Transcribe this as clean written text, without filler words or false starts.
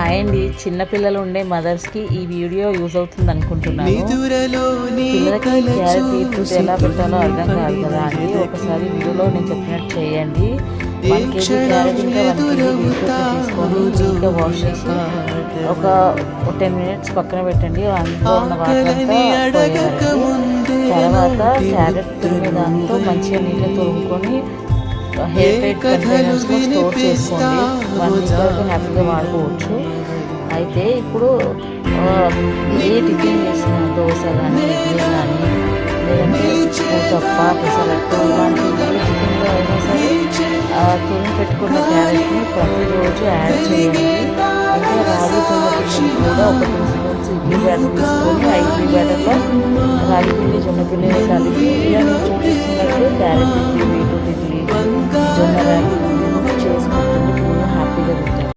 Hi అండి, చిన్నపిల్లలు ఉండే మదర్స్కి ఈ వీడియో యూజ్ అవుతుంది అనుకుంటున్నాను. పిల్లలకి క్యారెట్ బీట్రూట్ ఎలా పెట్టాలో అర్థం కాదు కదా అండి. ఒకసారి వీడియోలో నేను చెప్పినట్టు చేయండి. 1 కేజీ క్యారెట్ ఇంకా 1 కేజీ బీట్రూట్ తీసుకొని నీట్గా వాష్ చేసి ఒక 10 మినిట్స్ పక్కన పెట్టండి. అందులో ఉన్న వాటర్ అంతా పోయేవారండి. తర్వాత క్యారెట్ తురిమే దాంతో మంచిగా నీట్గా తురుముకొని హెయిర్ టైట్ కంటైనర్స్లో స్టోర్ చేసుకోండి. 1 వీక్ వరకు హ్యాపీగా వాడుకోవచ్చు. అయితే ఇప్పుడు ఏ టిఫిన్ చేసిన దోశ కానీ ఇడ్లీ కానీ లేదంటే ఉత్తప్ప పెసరట్టు ఇలాంటి టిఫిన్లో అయినా సరే తురిమి పెట్టుకున్న క్యారెట్ని ప్రతిరోజు యాడ్ చేయండి. ఇంకా రాగి జొన్న పిండి కూడా ఒక 2 స్పూన్స్ ఇడ్లీ బ్యాటర్ తీసుకొని ఆ ఇడ్లీ బ్యాటర్లో రాగి పిండి జొన్న పిండిని కలిపి ఇలా నేను చూపిస్తున్నట్టు క్యారెట్ ఇడ్లీ బీట్రూట్ ఇడ్లీ జొన్న రాగి చేసి పెట్టండి. హ్యాపీగా తింటారు.